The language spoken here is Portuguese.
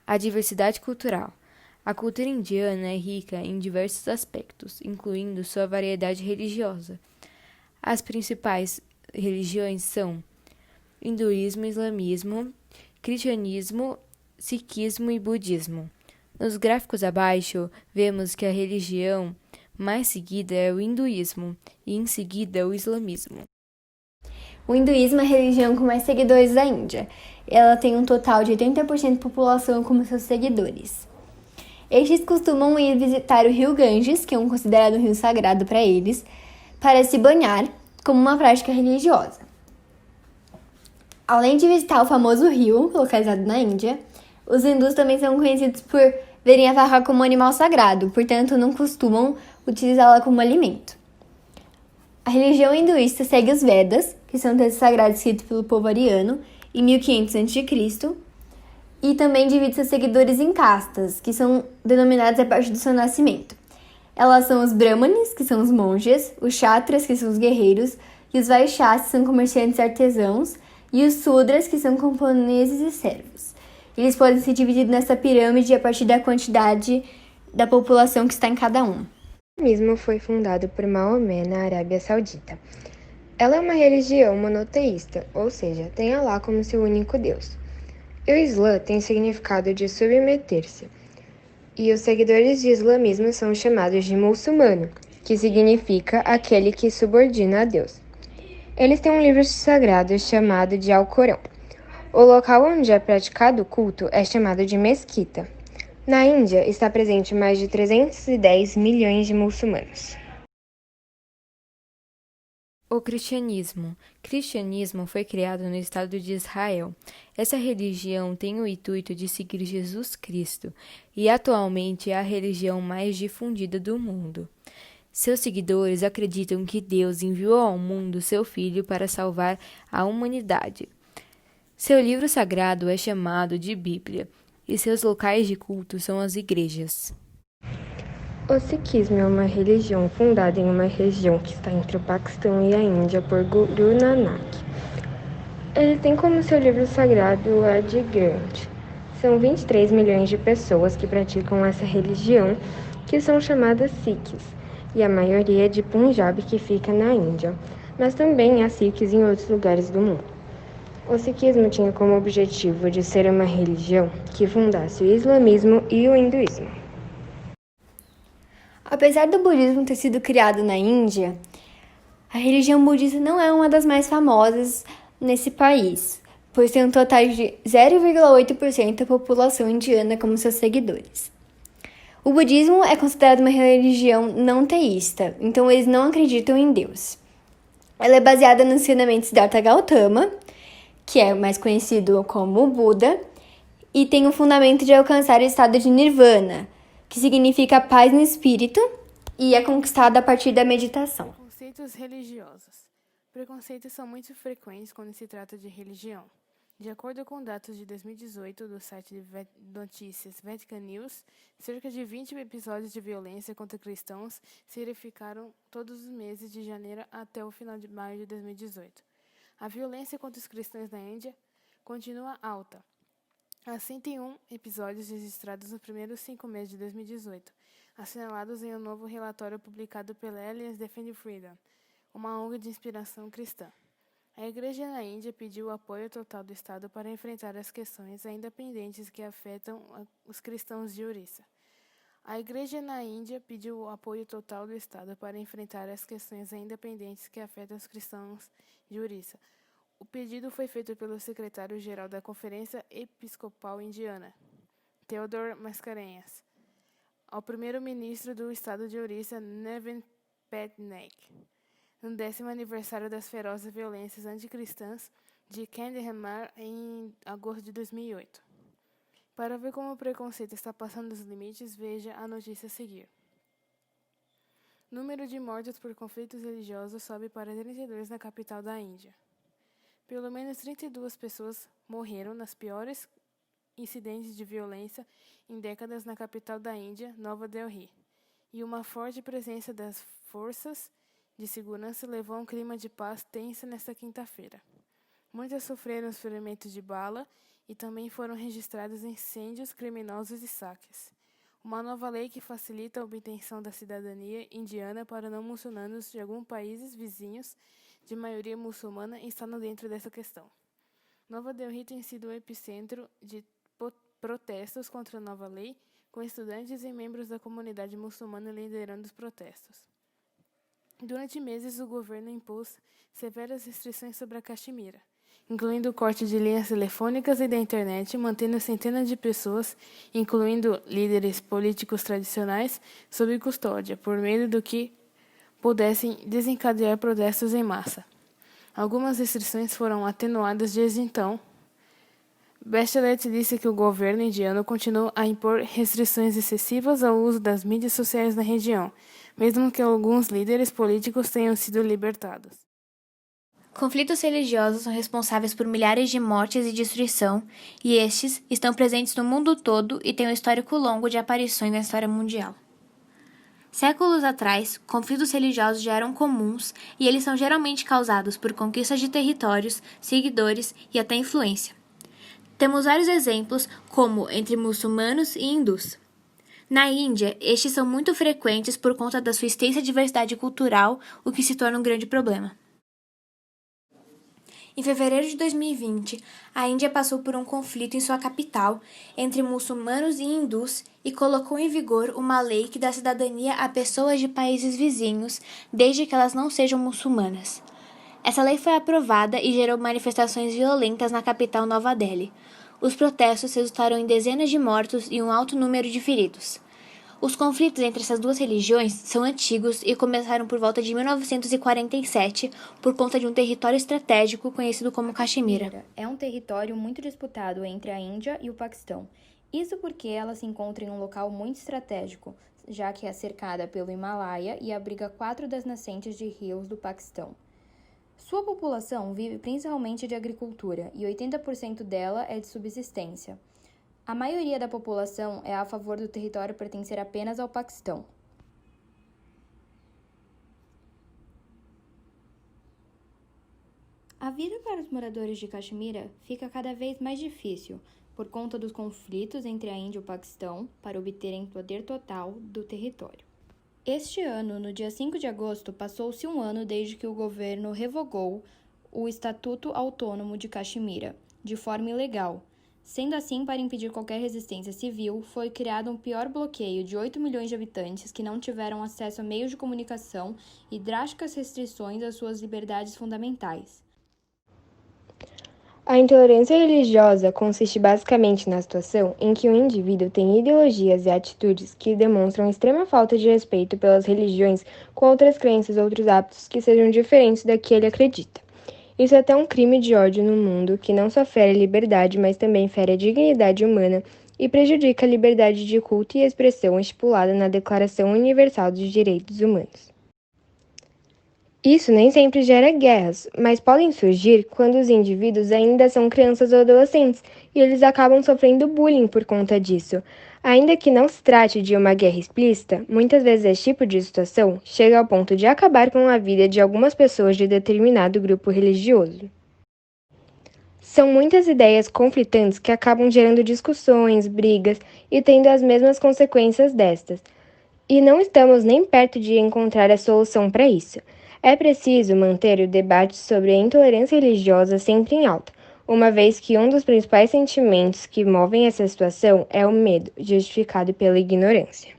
A diversidade cultural. A cultura indiana é rica em diversos aspectos, incluindo sua variedade religiosa. As principais religiões são hinduísmo, islamismo, cristianismo, sikhismo e budismo. Nos gráficos abaixo, vemos que a religião mais seguida é o hinduísmo e em seguida o islamismo. O hinduísmo é a religião com mais seguidores da Índia. Ela tem um total de 80% da população como seus seguidores. Estes costumam ir visitar o rio Ganges, que é considerado um rio sagrado para eles, para se banhar como uma prática religiosa. Além de visitar o famoso rio, localizado na Índia, os hindus também são conhecidos por verem a vaca como um animal sagrado, portanto não costumam utilizá-la como alimento. A religião hinduísta segue os Vedas, que são textos sagrados escritos pelo povo ariano, em 1500 a.C., e também divide seus seguidores em castas, que são denominadas a partir do seu nascimento. Elas são os Brahmanes, que são os monges, os Kshatras, que são os guerreiros, e os Vaishyas, que são comerciantes e artesãos, e os Sudras, que são camponeses e servos. Eles podem ser divididos nessa pirâmide a partir da quantidade da população que está em cada um. O islamismo foi fundado por Maomé na Arábia Saudita. Ela é uma religião monoteísta, ou seja, tem Alá como seu único Deus. E o Islã tem o significado de submeter-se. E os seguidores de islamismo são chamados de muçulmano, que significa aquele que subordina a Deus. Eles têm um livro sagrado chamado de Alcorão. O local onde é praticado o culto é chamado de mesquita. Na Índia está presente mais de 310 milhões de muçulmanos. O cristianismo. Cristianismo foi criado no Estado de Israel. Essa religião tem o intuito de seguir Jesus Cristo e atualmente é a religião mais difundida do mundo. Seus seguidores acreditam que Deus enviou ao mundo seu Filho para salvar a humanidade. Seu livro sagrado é chamado de Bíblia e seus locais de culto são as igrejas. O Sikhismo é uma religião fundada em uma região que está entre o Paquistão e a Índia por Guru Nanak. Ele tem como seu livro sagrado o Adi Granth. São 23 milhões de pessoas que praticam essa religião, que são chamadas Sikhs, e a maioria é de Punjab, que fica na Índia, mas também há Sikhs em outros lugares do mundo. O Sikhismo tinha como objetivo de ser uma religião que fundasse o islamismo e o hinduísmo. Apesar do budismo ter sido criado na Índia, a religião budista não é uma das mais famosas nesse país, pois tem um total de 0,8% da população indiana como seus seguidores. O budismo é considerado uma religião não teísta, então eles não acreditam em Deus. Ela é baseada nos ensinamentos de Siddhartha Gautama, que é mais conhecido como Buda, e tem o fundamento de alcançar o estado de Nirvana, que significa paz no espírito, e é conquistado a partir da meditação. Conceitos religiosos. Preconceitos são muito frequentes quando se trata de religião. De acordo com dados de 2018 do site de notícias Vatican News, cerca de 20 episódios de violência contra cristãos se verificaram todos os meses de janeiro até o final de maio de 2018. A violência contra os cristãos na Índia continua alta. Há 101 episódios registrados nos primeiros 5 meses de 2018, assinalados em um novo relatório publicado pela Alliance Defend Freedom, uma ONG de inspiração cristã. A Igreja na Índia pediu o apoio total do Estado para enfrentar as questões ainda pendentes que afetam os cristãos de Orissa. A Igreja na Índia pediu o apoio total do Estado para enfrentar as questões ainda pendentes que afetam os cristãos de Orissa. O pedido foi feito pelo secretário-geral da Conferência Episcopal Indiana, Theodore Mascarenhas, ao primeiro-ministro do estado de Orissa, Navin Patnaik, no 10º aniversário das ferozes violências anticristãs de Kandahar em agosto de 2008. Para ver como o preconceito está passando dos limites, veja a notícia a seguir. Número de mortos por conflitos religiosos sobe para 32 na capital da Índia. Pelo menos 32 pessoas morreram nas piores incidentes de violência em décadas na capital da Índia, Nova Delhi, e uma forte presença das forças de segurança levou a um clima de paz tenso nesta quinta-feira. Muitas sofreram os ferimentos de bala e também foram registrados incêndios criminosos e saques. Uma nova lei que facilita a obtenção da cidadania indiana para não muçulmanos de alguns países vizinhos de maioria muçulmana está dentro dessa questão. Nova Delhi tem sido o epicentro de protestos contra a nova lei, com estudantes e membros da comunidade muçulmana liderando os protestos. Durante meses, o governo impôs severas restrições sobre a Caxemira, incluindo o corte de linhas telefônicas e da internet, mantendo centenas de pessoas, incluindo líderes políticos tradicionais, sob custódia, por medo do que pudessem desencadear protestos em massa. Algumas restrições foram atenuadas desde então. Bachelet disse que o governo indiano continua a impor restrições excessivas ao uso das mídias sociais na região, mesmo que alguns líderes políticos tenham sido libertados. Conflitos religiosos são responsáveis por milhares de mortes e destruição, e estes estão presentes no mundo todo e têm um histórico longo de aparições na história mundial. Séculos atrás, conflitos religiosos já eram comuns e eles são geralmente causados por conquistas de territórios, seguidores e até influência. Temos vários exemplos, como entre muçulmanos e hindus. Na Índia, estes são muito frequentes por conta da sua extensa diversidade cultural, o que se torna um grande problema. Em fevereiro de 2020, a Índia passou por um conflito em sua capital entre muçulmanos e hindus e colocou em vigor uma lei que dá cidadania a pessoas de países vizinhos, desde que elas não sejam muçulmanas. Essa lei foi aprovada e gerou manifestações violentas na capital Nova Delhi. Os protestos resultaram em dezenas de mortos e um alto número de feridos. Os conflitos entre essas duas religiões são antigos e começaram por volta de 1947 por conta de um território estratégico conhecido como Caxemira. É um território muito disputado entre a Índia e o Paquistão. Isso porque ela se encontra em um local muito estratégico, já que é cercada pelo Himalaia e abriga 4 das nascentes de rios do Paquistão. Sua população vive principalmente de agricultura e 80% dela é de subsistência. A maioria da população é a favor do território pertencer apenas ao Paquistão. A vida para os moradores de Caxemira fica cada vez mais difícil por conta dos conflitos entre a Índia e o Paquistão para obterem poder total do território. Este ano, no dia 5 de agosto, passou-se um ano desde que o governo revogou o Estatuto Autônomo de Caxemira, de forma ilegal. Sendo assim, para impedir qualquer resistência civil, foi criado um pior bloqueio de 8 milhões de habitantes que não tiveram acesso a meios de comunicação e drásticas restrições às suas liberdades fundamentais. A intolerância religiosa consiste basicamente na situação em que um indivíduo tem ideologias e atitudes que demonstram extrema falta de respeito pelas religiões com outras crenças ou outros hábitos que sejam diferentes da que ele acredita. Isso é até um crime de ódio no mundo que não só fere a liberdade, mas também fere a dignidade humana e prejudica a liberdade de culto e expressão estipulada na Declaração Universal dos Direitos Humanos. Isso nem sempre gera guerras, mas podem surgir quando os indivíduos ainda são crianças ou adolescentes e eles acabam sofrendo bullying por conta disso. Ainda que não se trate de uma guerra explícita, muitas vezes esse tipo de situação chega ao ponto de acabar com a vida de algumas pessoas de determinado grupo religioso. São muitas ideias conflitantes que acabam gerando discussões, brigas e tendo as mesmas consequências destas. E não estamos nem perto de encontrar a solução para isso. É preciso manter o debate sobre a intolerância religiosa sempre em alta, uma vez que um dos principais sentimentos que movem essa situação é o medo, justificado pela ignorância.